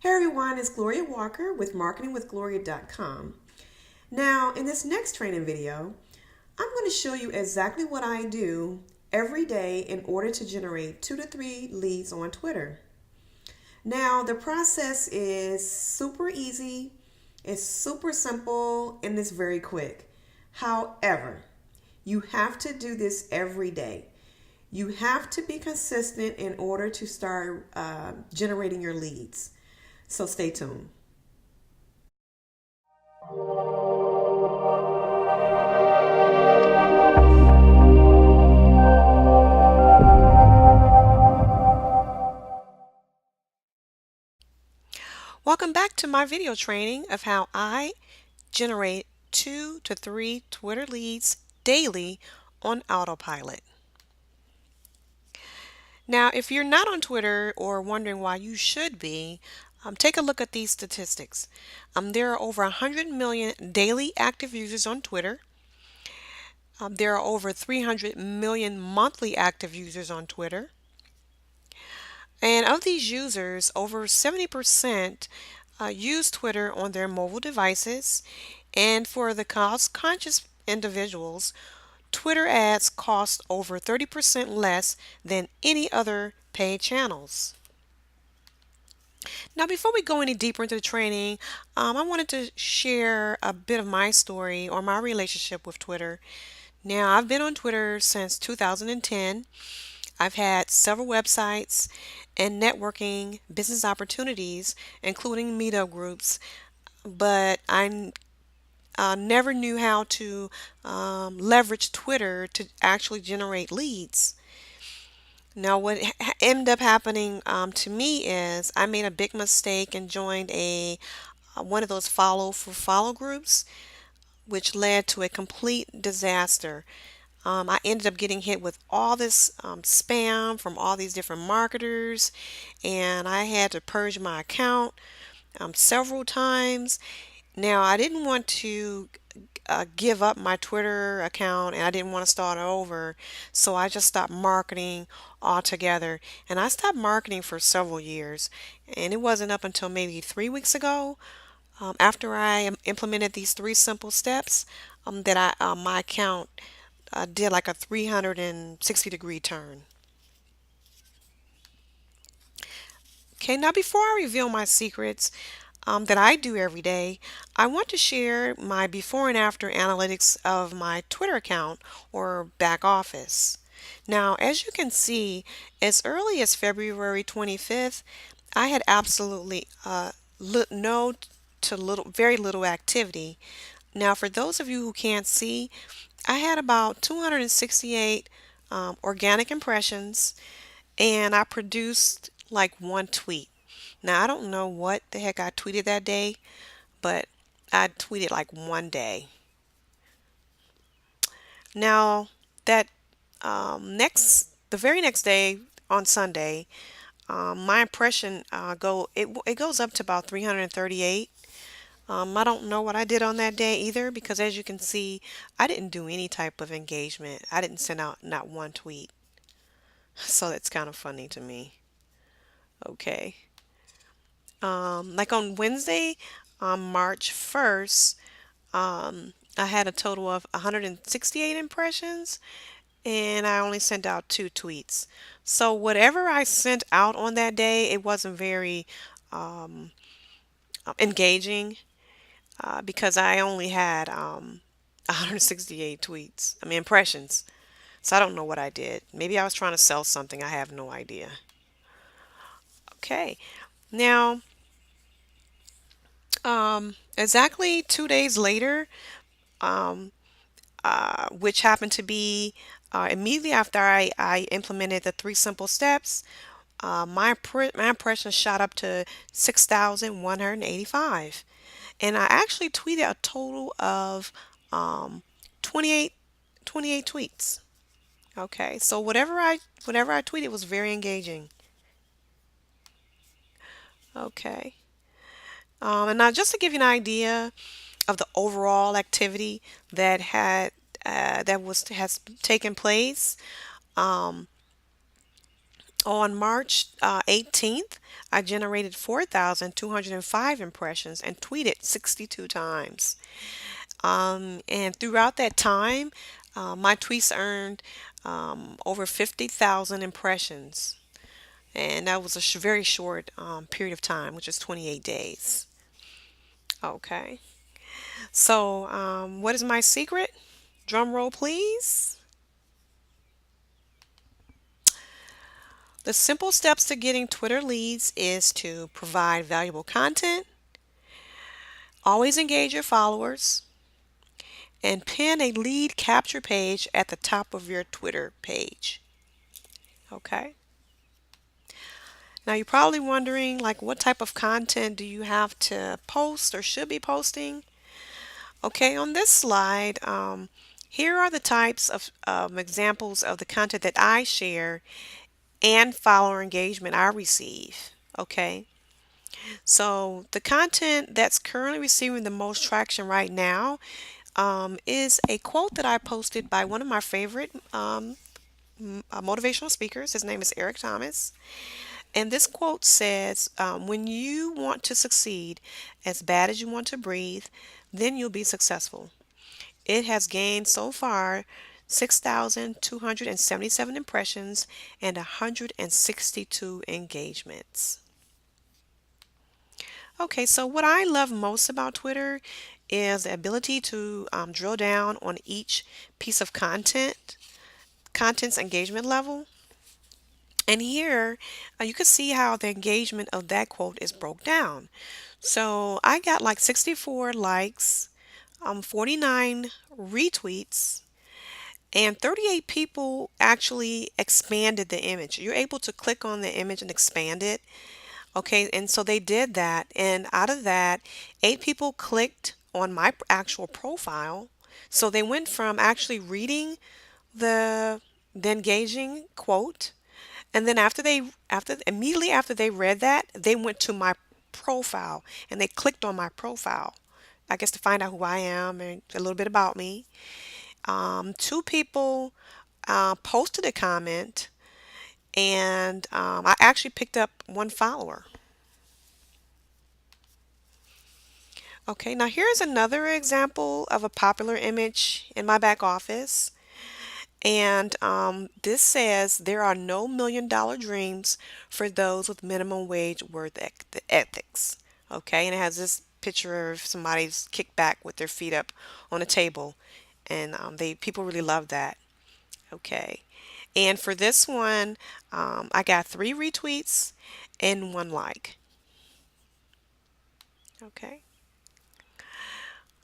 Hey everyone, it's Gloria Walker with marketingwithgloria.com. Now, in this next training video, I'm going to show you exactly what I do every day in order to generate 2 to 3 leads on Twitter. Now, the process is super easy, it's super simple, and it's very quick. However, you have to do this every day. You have to be consistent in order to start generating your leads. So stay tuned. Welcome back to my video training of how I generate 2 to 3 Twitter leads daily on Autopilot. Now, if you're not on Twitter or wondering why you should be, take a look at these statistics. There are over 100 million daily active users on Twitter. There are over 300 million monthly active users on Twitter. And of these users, over 70% use Twitter on their mobile devices. And for the cost-conscious individuals, Twitter ads cost over 30% less than any other paid channels. Now, before we go any deeper into the training, I wanted to share a bit of my story or my relationship with Twitter. Now, I've been on Twitter since 2010. I've had several websites and networking business opportunities, including meetup groups, but I never knew how to leverage Twitter to actually generate leads. Now, what ended up happening to me is I made a big mistake and joined a one of those follow for follow groups, which led to a complete disaster. I ended up getting hit with all this spam from all these different marketers, and I had to purge my account several times. Now, I didn't want to give up my Twitter account and I didn't want to start over, so I just stopped marketing altogether. And I stopped marketing for several years, and it wasn't up until maybe 3 weeks ago, after I implemented these 3 simple steps, that my account did like a 360-degree turn. Okay, now before I reveal my secrets that I do every day, I want to share my before and after analytics of my Twitter account or back office. Now, as you can see, as early as February 25th, I had absolutely no to little, very little activity. Now, for those of you who can't see, I had about 268 organic impressions, and I produced like one tweet. Now, I don't know what the heck I tweeted that day, but I tweeted like one day. Now, that the very next day on Sunday, my impression it goes up to about 338. I don't know what I did on that day either because as you can see, I didn't do any type of engagement. I didn't send out not one tweet. So that's kind of funny to me. Okay. Like on Wednesday, on March 1st, I had a total of 168 impressions and I only sent out 2 tweets. So whatever I sent out on that day, it wasn't very um, engaging because I only had 168 tweets, I mean impressions. So I don't know what I did. Maybe I was trying to sell something. I have no idea. Okay. Now, exactly 2 days later, um, which happened to be immediately after I implemented the 3 simple steps, my impressions shot up to 6,185. And I actually tweeted a total of um, 28, 28 tweets. Okay, so whatever I tweeted was very engaging. Okay. And now just to give you an idea of the overall activity that was has taken place, um, On March 18th, I generated 4,205 impressions and tweeted 62 times. And throughout that time, my tweets earned over 50,000 impressions. And that was a very short period of time, which is 28 days. Okay. So, what is my secret? Drum roll, please. The simple steps to getting Twitter leads is to provide valuable content, always engage your followers, and pin a lead capture page at the top of your Twitter page. Okay. Now you're probably wondering like what type of content do you have to post or should be posting? Okay, on this slide, here are the types of examples of the content that I share and follower engagement I receive. Okay, so the content that's currently receiving the most traction right now is a quote that I posted by one of my favorite motivational speakers. His name is Eric Thomas. And this quote says, when you want to succeed as bad as you want to breathe, then you'll be successful. It has gained so far 6,277 impressions and 162 engagements. Okay, so what I love most about Twitter is the ability to drill down on each piece of content's engagement level. And here you can see how the engagement of that quote is broke down. So I got like 64 likes, 49 retweets, and 38 people actually expanded the image. You're able to click on the image and expand it. Okay, and so they did that. And out of that, 8 people clicked on my actual profile. So they went from actually reading the the engaging quote, and then after immediately after they read that, they went to my profile and they clicked on my profile. I guess to find out who I am and a little bit about me. 2 people posted a comment, and I actually picked up 1 follower. Okay, now here's another example of a popular image in my back office. And this says there are no $1 million dreams for those with minimum wage ethics. Okay, and it has this picture of somebody's kicked back with their feet up on a table, and they people really love that. Okay, and for this one, I got 3 retweets and 1 like. Okay.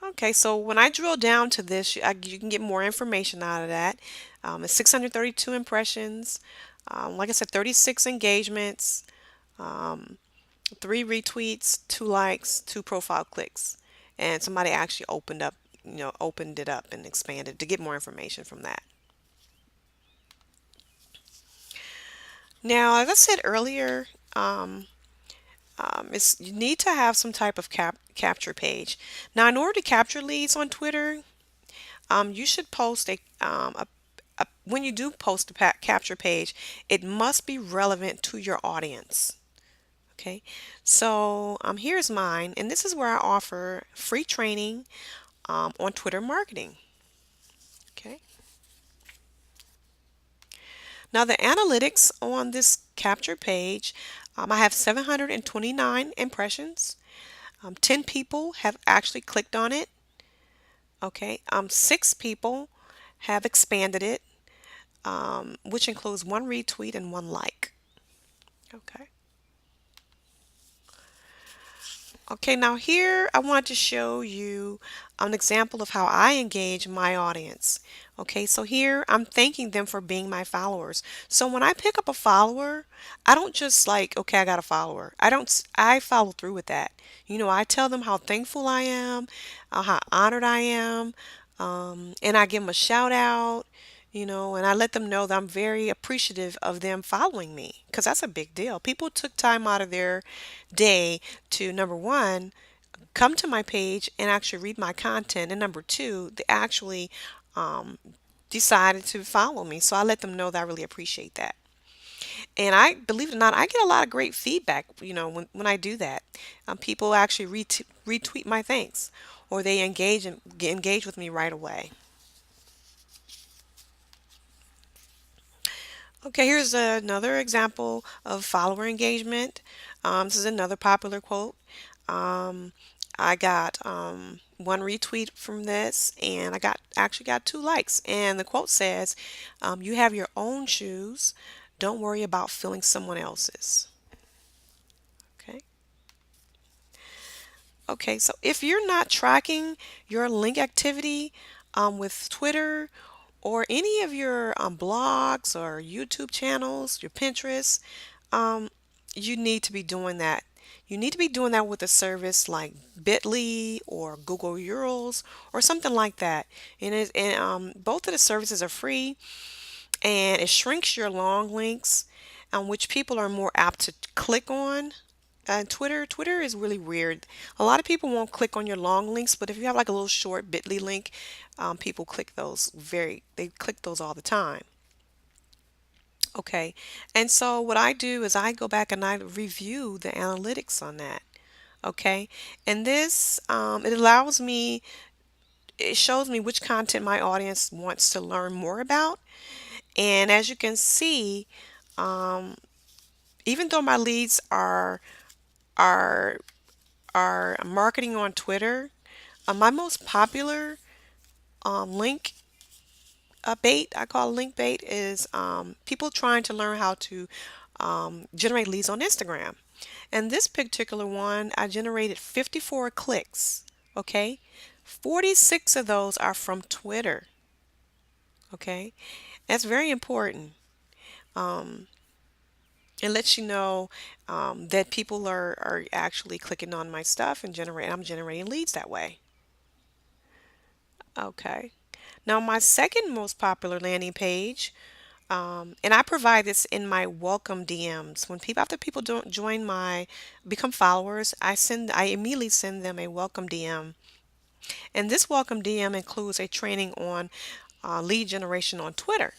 Okay, so when I drill down to this, you can get more information out of that. It's 632 impressions, like I said, 36 engagements, um, 3 retweets, 2 likes, 2 profile clicks, and somebody actually opened it up and expanded to get more information from that. Now, as I said earlier, you need to have some type of capture page. Now, in order to capture leads on Twitter, you should post when you do post a capture page, it must be relevant to your audience. Okay, so here's mine, and this is where I offer free training on Twitter marketing. Okay, now the analytics on this capture page, I have 729 impressions. 10 people have actually clicked on it. Okay, 6 people have expanded it, which includes 1 retweet and 1 like. Okay. Okay, now here I want to show you an example of how I engage my audience. Okay, so here I'm thanking them for being my followers. So when I pick up a follower, I don't just like, okay, I got a follower. I follow through with that. I tell them how thankful I am, how honored I am, and I give them a shout out, and I let them know that I'm very appreciative of them following me because that's a big deal. People took time out of their day to, number one, come to my page and actually read my content, and number two, they actually um, decided to follow me. So I let them know that I really appreciate that. And I believe it or not, I get a lot of great feedback, when I do that. People actually retweet my thanks, or they engage with me right away. Okay, here's another example of follower engagement. This is another popular quote. Um, I got one retweet from this, and I got 2 likes. And the quote says, "You have your own shoes. Don't worry about filling someone else's." Okay. Okay, so if you're not tracking your link activity with Twitter or any of your blogs or YouTube channels, your Pinterest, um, you need to be doing that. You need to be doing that with a service like Bitly or Google Urls or something like that. And both of the services are free, and it shrinks your long links, which people are more apt to click on. Twitter is really weird. A lot of people won't click on your long links, but if you have like a little short Bitly link, people they click those all the time. Okay. And so what I do is I go back and I review the analytics on that. Okay. And it shows me which content my audience wants to learn more about. And as you can see, um, even though my leads are, are marketing on Twitter, my most popular link bait, I call link bait, is people trying to learn how to generate leads on Instagram. And this particular one, I generated 54 clicks. Okay, 46 of those are from Twitter. Okay, that's very important. Um, it lets you know that people are actually clicking on my stuff and I'm generating leads that way. Okay. Now, my second most popular landing page, and I provide this in my welcome DMs. After people don't become followers, I immediately send them a welcome DM. And this welcome DM includes a training on lead generation on Twitter.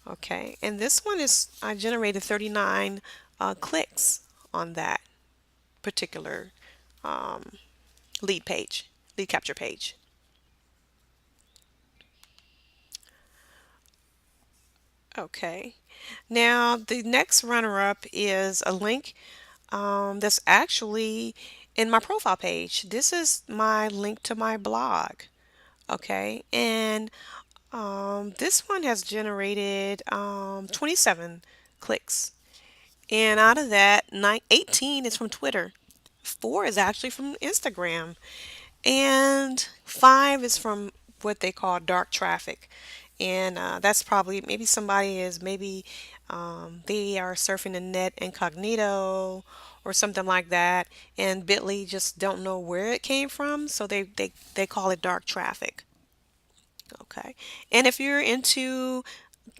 Okay. And this one I generated 39 clicks on that particular um, lead capture page. Okay. Now, the next runner-up is a link that's actually in my profile page. This is my link to my blog. Okay. And this one has generated 27 clicks. And out of that, 18 is from Twitter. 4 is actually from Instagram. And 5 is from what they call dark traffic. And that's probably maybe somebody is maybe they are surfing the net incognito or something like that. And Bitly just don't know where it came from. So they call it dark traffic. Okay. And if you're into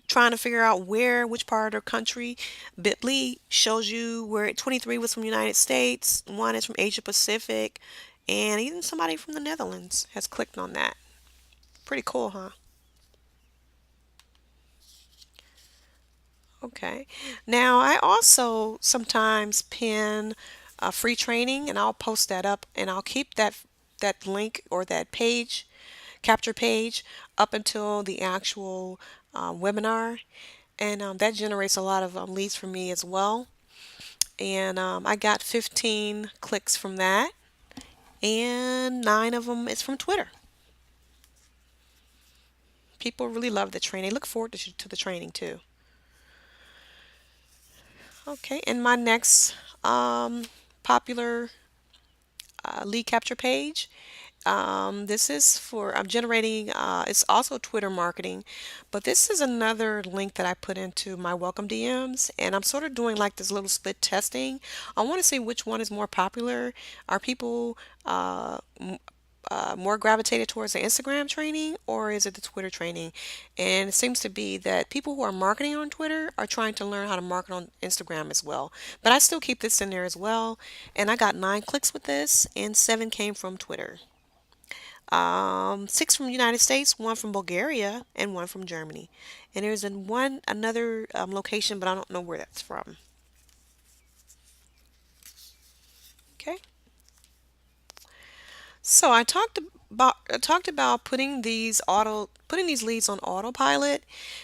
trying to figure out which part of the country, Bitly shows you where 23 was from the United States, one is from Asia Pacific, and even somebody from the Netherlands has clicked on that. Pretty cool, huh? Okay. Now, I also sometimes pin a free training and I'll post that up and I'll keep that link or that page, capture page, up until the actual webinar. And that generates a lot of leads for me as well. And I got 15 clicks from that, and 9 of them is from Twitter. People really love the training. They look forward to the training too. Okay, and my next popular lead capture page. This is for I'm generating. It's also Twitter marketing, but this is another link that I put into my welcome DMs, and I'm sort of doing like this little split testing. I want to see which one is more popular. Are people more gravitated towards the Instagram training or is it the Twitter training? And it seems to be that people who are marketing on Twitter are trying to learn how to market on Instagram as well. But I still keep this in there as well. And I got 9 clicks with this, and 7 came from Twitter. Six from the United States, one from Bulgaria, and one from Germany. And there's another location, but I don't know where that's from. Okay. So I talked about putting these leads on autopilot,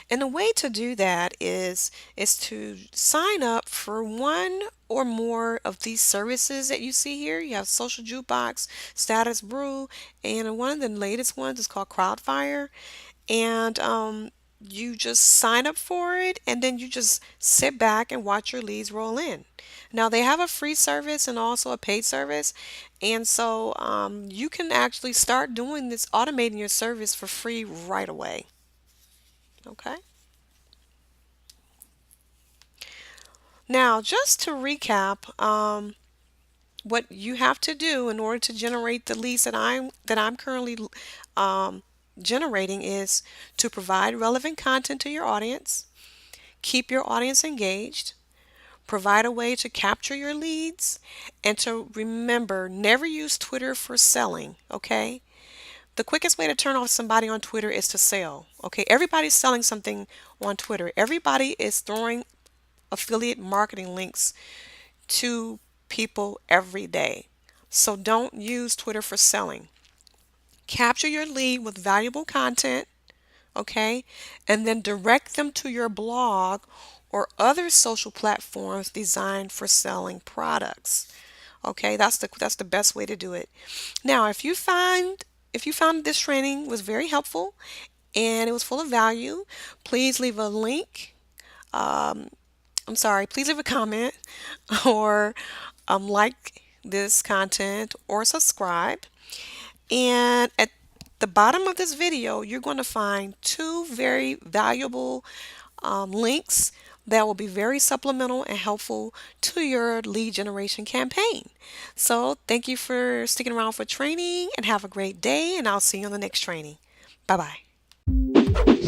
and the way to do that is to sign up for one or more of these services that you see here. You have Social Jukebox, Status Brew, and one of the latest ones is called Crowdfire. And you just sign up for it, and then you just sit back and watch your leads roll in. Now they have a free service and also a paid service, and so you can actually start doing this, automating your service for free right away. Okay. Now, just to recap, what you have to do in order to generate the leads that I'm currently um, generating is to provide relevant content to your audience, keep your audience engaged, provide a way to capture your leads, and to remember, never use Twitter for selling, okay? The quickest way to turn off somebody on Twitter is to sell, okay? Everybody's selling something on Twitter. Everybody is throwing affiliate marketing links to people every day. So don't use Twitter for selling. Capture your lead with valuable content, okay? And then direct them to your blog or other social platforms designed for selling products. Okay, that's the best way to do it. Now, if you found this training was very helpful and it was full of value, please leave a link. I'm sorry, please leave a comment or like this content or subscribe. And at the bottom of this video, you're going to find two very valuable links that will be very supplemental and helpful to your lead generation campaign. So, thank you for sticking around for training and have a great day, and I'll see you on the next training. Bye bye.